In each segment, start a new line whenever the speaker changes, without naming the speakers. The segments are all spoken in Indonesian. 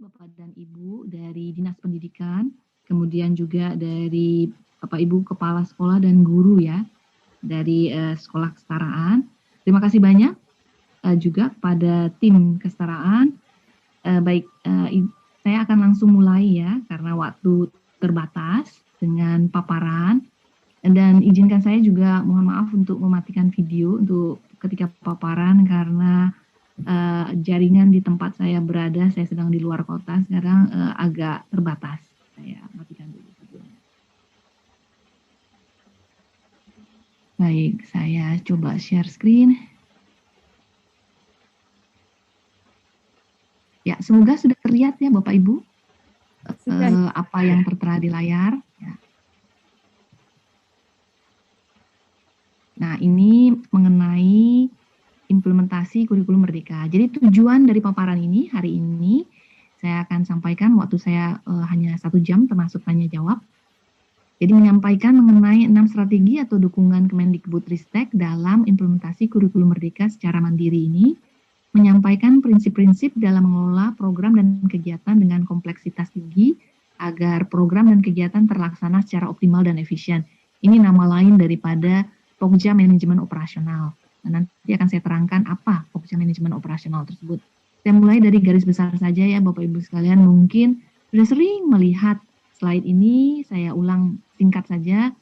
Bapak dan Ibu dari Dinas Pendidikan, kemudian juga dari Bapak Ibu Kepala Sekolah dan guru ya, dari Sekolah Kesetaraan. Terima kasih banyak juga kepada tim kesetaraan. Saya akan langsung mulai ya, karena waktu terbatas dengan paparan. Dan izinkan saya juga mohon maaf untuk mematikan video untuk ketika paparan karena jaringan di tempat saya berada, saya sedang di luar kota sekarang, agak terbatas. Saya matikan dulu videonya. Baik, saya coba share screen. Ya, semoga sudah terlihat ya Bapak Ibu apa yang tertera di layar. Ya. Nah, ini mengenai implementasi kurikulum merdeka. Jadi tujuan dari paparan ini hari ini saya akan sampaikan, waktu saya hanya 1 jam termasuk tanya jawab. Jadi menyampaikan mengenai 6 strategi atau dukungan Kemendikbudristek dalam implementasi kurikulum merdeka secara mandiri ini, menyampaikan prinsip-prinsip dalam mengelola program dan kegiatan dengan kompleksitas tinggi agar program dan kegiatan terlaksana secara optimal dan efisien. Ini nama lain daripada Pokja Manajemen Operasional. Nah, nanti akan saya terangkan apa Pokja Manajemen Operasional tersebut. Saya mulai dari garis besar saja ya Bapak Ibu sekalian, mungkin sudah sering melihat slide ini, saya ulang singkat saja.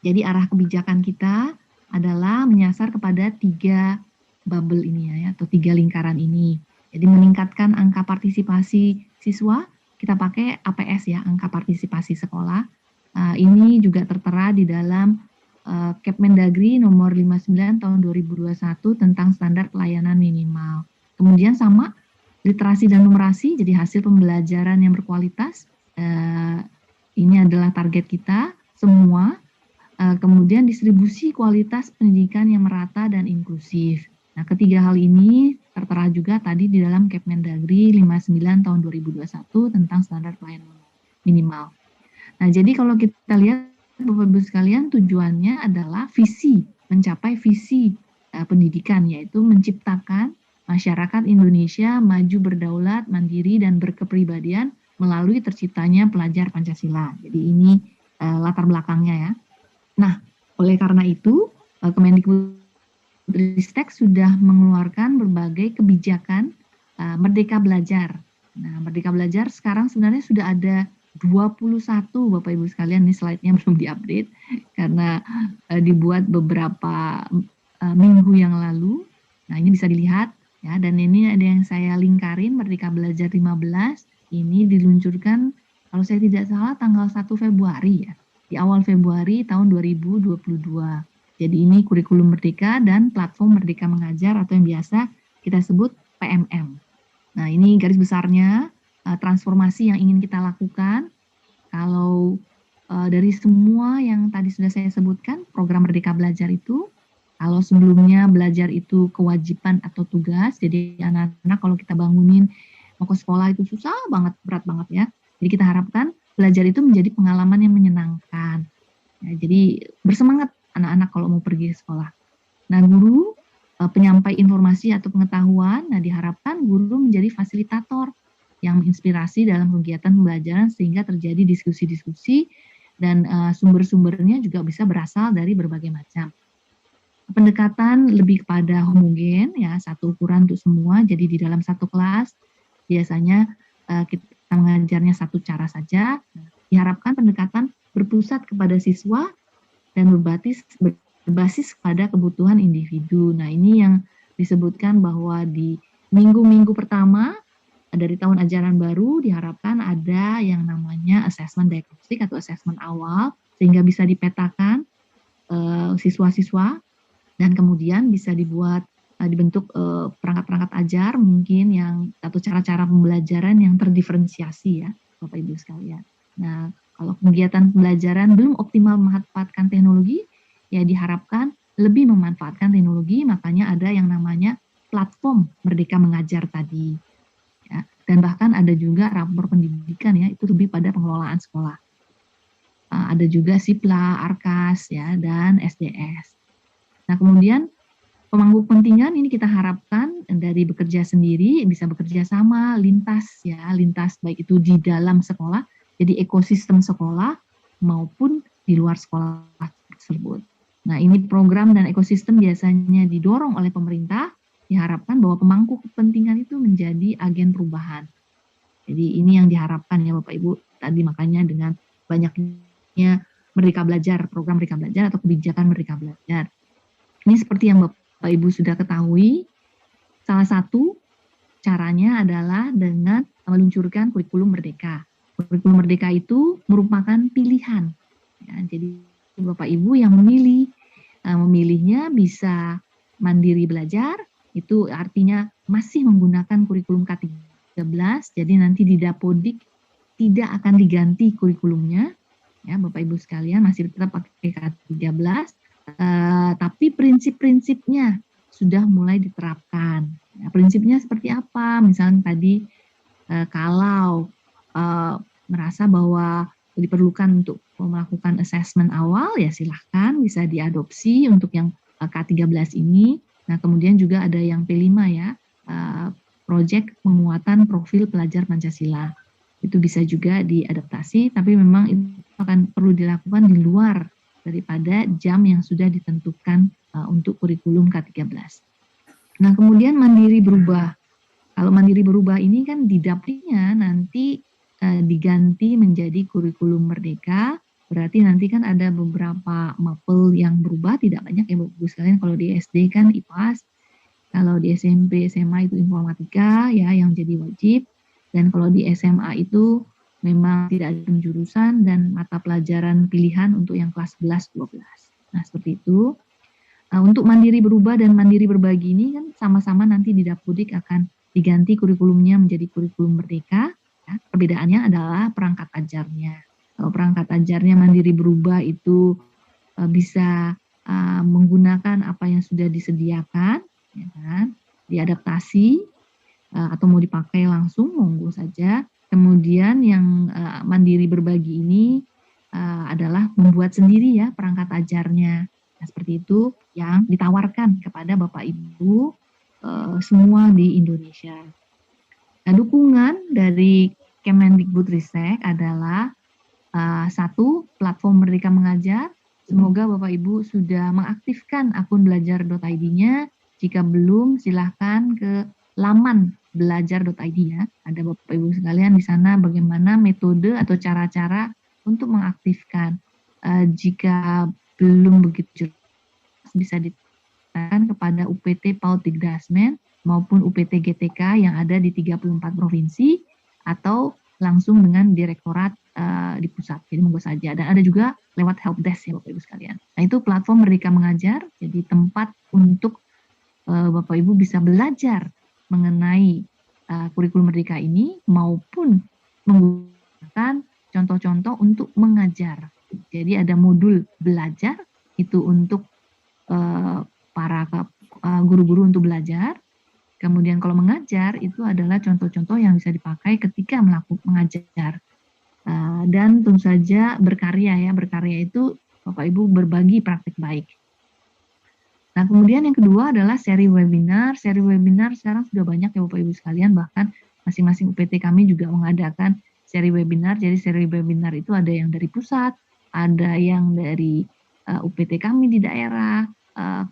Jadi arah kebijakan kita adalah menyasar kepada 3 bubble ini ya, atau 3 lingkaran ini. Jadi meningkatkan angka partisipasi siswa, kita pakai APS ya, angka partisipasi sekolah. Ini juga tertera di dalam Kepmendagri nomor 59 tahun 2021 tentang standar pelayanan minimal. Kemudian sama, literasi dan numerasi, jadi hasil pembelajaran yang berkualitas. Ini adalah target kita semua. Kemudian distribusi kualitas pendidikan yang merata dan inklusif. Nah, ketiga hal ini tertera juga tadi di dalam Kepmendagri 59 tahun 2021 tentang standar pelayanan minimal. Nah, jadi kalau kita lihat Bapak Ibu sekalian, tujuannya adalah mencapai visi pendidikan, yaitu menciptakan masyarakat Indonesia maju berdaulat, mandiri, dan berkepribadian melalui terciptanya pelajar Pancasila. Jadi ini latar belakangnya ya. Nah, oleh karena itu, Kemendikbudristek sudah mengeluarkan berbagai kebijakan Merdeka Belajar. Nah, Merdeka Belajar sekarang sebenarnya sudah ada 21 Bapak Ibu sekalian, ini slide-nya belum diupdate karena dibuat beberapa minggu yang lalu. Nah, ini bisa dilihat ya, dan ini ada yang saya lingkarin, Merdeka Belajar 15, ini diluncurkan kalau saya tidak salah tanggal 1 Februari ya, di awal Februari tahun 2022. Jadi ini kurikulum merdeka dan platform Merdeka Mengajar atau yang biasa kita sebut PMM. Nah, ini garis besarnya transformasi yang ingin kita lakukan. Kalau dari semua yang tadi sudah saya sebutkan, program Merdeka Belajar itu, kalau sebelumnya belajar itu kewajiban atau tugas, jadi anak-anak kalau kita bangunin mau ke sekolah itu susah banget, berat banget ya. Jadi kita harapkan belajar itu menjadi pengalaman yang menyenangkan. Ya, jadi bersemangat anak-anak kalau mau pergi ke sekolah. Nah, guru penyampai informasi atau pengetahuan, nah diharapkan guru menjadi fasilitator yang menginspirasi dalam kegiatan pembelajaran sehingga terjadi diskusi-diskusi dan sumber-sumbernya juga bisa berasal dari berbagai macam. Pendekatan lebih kepada homogen ya, satu ukuran untuk semua. Jadi di dalam satu kelas biasanya kita mengajarnya satu cara saja. Diharapkan pendekatan berpusat kepada siswa dan berbasis pada kebutuhan individu. Nah, ini yang disebutkan bahwa di minggu-minggu pertama dari tahun ajaran baru diharapkan ada yang namanya assessment diagnostik atau assessment awal sehingga bisa dipetakan siswa-siswa dan kemudian bisa dibentuk perangkat-perangkat ajar mungkin yang atau cara-cara pembelajaran yang terdiferensiasi ya Bapak Ibu sekalian. Nah, kalau kegiatan pembelajaran belum optimal memanfaatkan teknologi, ya diharapkan lebih memanfaatkan teknologi, makanya ada yang namanya platform Merdeka Mengajar tadi. Ya, dan bahkan ada juga rapor pendidikan ya, itu lebih pada pengelolaan sekolah. Ada juga SIPLA, ARKAS ya, dan SDS. Nah, kemudian pemangku kepentingan ini kita harapkan dari bekerja sendiri bisa bekerja sama lintas ya, lintas baik itu di dalam sekolah, jadi ekosistem sekolah maupun di luar sekolah tersebut. Nah, ini program dan ekosistem biasanya didorong oleh pemerintah, diharapkan bahwa pemangku kepentingan itu menjadi agen perubahan. Jadi ini yang diharapkan ya Bapak Ibu tadi, makanya dengan banyaknya Merdeka Belajar, program Merdeka Belajar atau kebijakan Merdeka Belajar. Ini seperti yang Bapak Ibu sudah ketahui, salah satu caranya adalah dengan meluncurkan kurikulum merdeka. Kurikulum merdeka itu merupakan pilihan. Ya, jadi Bapak Ibu yang memilihnya bisa mandiri belajar, itu artinya masih menggunakan kurikulum K13, jadi nanti di Dapodik tidak akan diganti kurikulumnya, ya Bapak Ibu sekalian masih tetap pakai K13, tapi prinsip-prinsipnya sudah mulai diterapkan. Ya, prinsipnya seperti apa? Misalnya tadi kalau merasa bahwa diperlukan untuk melakukan assessment awal, ya silahkan bisa diadopsi untuk yang K13 ini. Nah, kemudian juga ada yang P5 ya, proyek penguatan profil pelajar Pancasila. Itu bisa juga diadaptasi, tapi memang itu akan perlu dilakukan di luar daripada jam yang sudah ditentukan untuk kurikulum K13. Nah, kemudian mandiri berubah. Kalau mandiri berubah ini kan di dapilnya nanti diganti menjadi kurikulum merdeka, berarti nanti kan ada beberapa mapel yang berubah, tidak banyak ya Bapak-Ibu sekalian. Kalau di SD kan IPAS, kalau di SMP, SMA itu informatika ya yang jadi wajib, dan kalau di SMA itu memang tidak ada penjurusan dan mata pelajaran pilihan untuk yang kelas 11-12. Nah, seperti itu. Untuk mandiri berubah dan mandiri berbagi ini kan sama-sama nanti di Dapodik akan diganti kurikulumnya menjadi kurikulum merdeka. Ya. Perbedaannya adalah perangkat ajarnya. Kalau perangkat ajarnya mandiri berubah itu bisa menggunakan apa yang sudah disediakan, ya kan? Diadaptasi atau mau dipakai langsung, monggo saja. Kemudian yang mandiri berbagi ini adalah membuat sendiri ya perangkat ajarnya. Nah, seperti itu yang ditawarkan kepada Bapak Ibu semua di Indonesia. Nah, dukungan dari Kemendikbudristek adalah satu, platform Merdeka Mengajar. Semoga Bapak Ibu sudah mengaktifkan akun belajar.id-nya. Jika belum, silahkan ke laman belajar.id ya. Ada Bapak Ibu sekalian di sana bagaimana metode atau cara-cara untuk mengaktifkan. Jika belum begitu jelas, bisa ditanyakan kepada UPT Paut Digdasmen maupun UPT GTK yang ada di 34 provinsi atau langsung dengan direktorat di pusat. Jadi monggo saja. Dan ada juga lewat helpdesk ya Bapak Ibu sekalian. Nah, itu platform Merdeka Mengajar, jadi tempat untuk Bapak Ibu bisa belajar mengenai kurikulum merdeka ini maupun menggunakan contoh-contoh untuk mengajar. Jadi ada modul belajar itu untuk para guru-guru untuk belajar. Kemudian kalau mengajar itu adalah contoh-contoh yang bisa dipakai ketika mengajar. Dan tentu saja berkarya ya. Berkarya itu Bapak Ibu berbagi praktik baik. Nah, kemudian yang kedua adalah seri webinar. Seri webinar sekarang sudah banyak ya Bapak Ibu sekalian, bahkan masing-masing UPT kami juga mengadakan seri webinar. Jadi seri webinar itu ada yang dari pusat, ada yang dari UPT kami di daerah.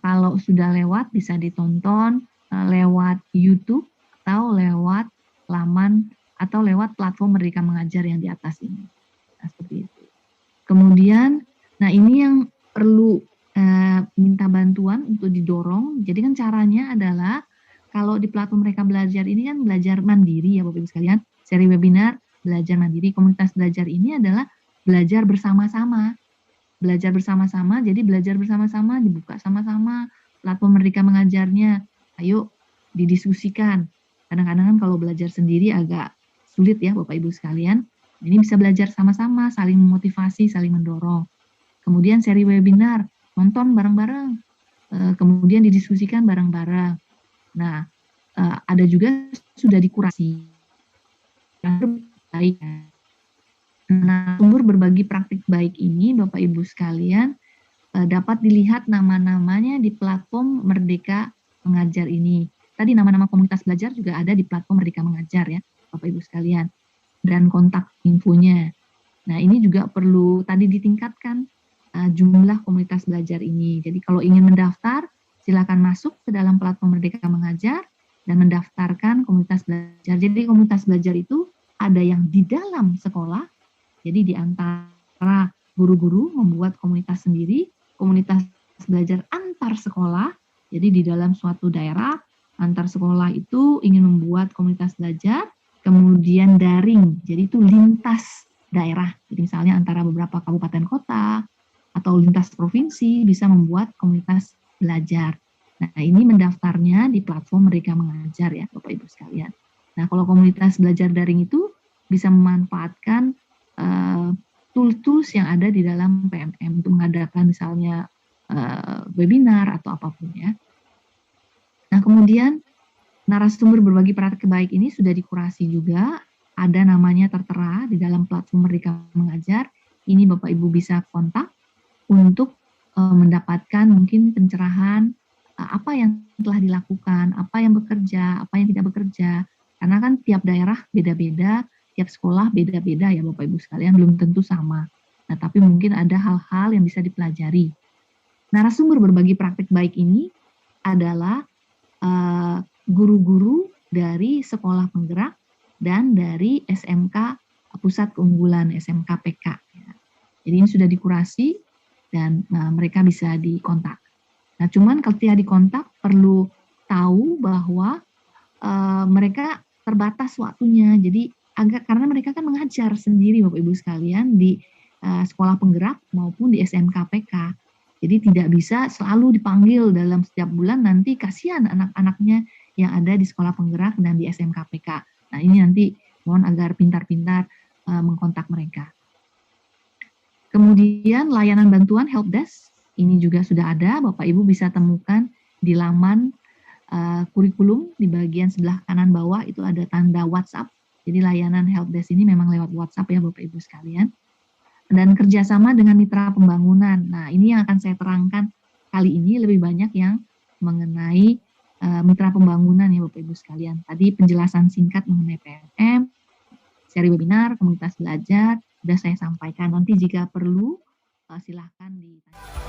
Kalau sudah lewat bisa ditonton lewat YouTube atau lewat laman atau lewat platform Merdeka Mengajar yang di atas ini. Nah, seperti itu. Kemudian, nah ini yang perlu minta bantuan untuk didorong. Jadi kan caranya adalah kalau di platform Merdeka Belajar ini kan belajar mandiri ya Bapak Ibu sekalian. Seri webinar belajar mandiri, komunitas belajar ini adalah belajar bersama-sama. Belajar bersama-sama, jadi belajar bersama-sama, dibuka sama-sama platform Merdeka Mengajarnya. Ayo didiskusikan. Kadang-kadang kan kalau belajar sendiri agak sulit ya Bapak Ibu sekalian. Ini bisa belajar sama-sama, saling memotivasi, saling mendorong. Kemudian seri webinar, nonton bareng-bareng, kemudian didiskusikan bareng-bareng. Nah, ada juga sudah dikurasi. Nah, sumber berbagi praktik baik ini, Bapak Ibu sekalian, dapat dilihat nama-namanya di platform Merdeka Mengajar ini. tadi nama-nama komunitas belajar juga ada di platform Merdeka Mengajar ya, Bapak Ibu sekalian, dan kontak infonya. Nah, ini juga perlu tadi ditingkatkan jumlah komunitas belajar ini. Jadi kalau ingin mendaftar, silakan masuk ke dalam platform Merdeka Mengajar dan mendaftarkan komunitas belajar. Jadi komunitas belajar itu ada yang di dalam sekolah, jadi di antara guru-guru membuat komunitas sendiri, komunitas belajar antar sekolah, jadi di dalam suatu daerah, antar sekolah itu ingin membuat komunitas belajar, kemudian daring, jadi itu lintas daerah, jadi misalnya antara beberapa kabupaten kota, atau lintas provinsi bisa membuat komunitas belajar. Nah, ini mendaftarnya di platform Merdeka Mengajar ya, Bapak Ibu sekalian. Nah, kalau komunitas belajar daring itu bisa memanfaatkan tools-tools yang ada di dalam PMM untuk mengadakan misalnya webinar atau apapun ya. Nah, kemudian narasumber berbagi praktek baik ini sudah dikurasi juga, ada namanya tertera di dalam platform Merdeka Mengajar. Ini Bapak Ibu bisa kontak untuk mendapatkan mungkin pencerahan apa yang telah dilakukan, apa yang bekerja, apa yang tidak bekerja. Karena kan tiap daerah beda-beda, tiap sekolah beda-beda ya Bapak Ibu sekalian, belum tentu sama. Nah, tapi mungkin ada hal-hal yang bisa dipelajari. Narasumber berbagi praktik baik ini adalah guru-guru dari sekolah penggerak dan dari SMK Pusat Keunggulan SMK PK. Jadi ini sudah dikurasi dan mereka bisa dikontak. Nah, cuman ketika dikontak perlu tahu bahwa mereka terbatas waktunya. Jadi karena mereka kan mengajar sendiri Bapak Ibu sekalian di sekolah penggerak maupun di SMK PK. Jadi tidak bisa selalu dipanggil dalam setiap bulan, nanti kasihan anak-anaknya yang ada di sekolah penggerak dan di SMK PK. Nah, ini nanti mohon agar pintar-pintar mengkontak mereka. Kemudian layanan bantuan helpdesk ini juga sudah ada, Bapak Ibu bisa temukan di laman kurikulum di bagian sebelah kanan bawah itu ada tanda WhatsApp. Jadi layanan helpdesk ini memang lewat WhatsApp ya Bapak Ibu sekalian. Dan kerjasama dengan mitra pembangunan. Nah, ini yang akan saya terangkan kali ini lebih banyak yang mengenai mitra pembangunan ya Bapak Ibu sekalian. Tadi penjelasan singkat mengenai PMM, seri webinar, komunitas belajar, sudah saya sampaikan. Nanti jika perlu silahkan ditanya.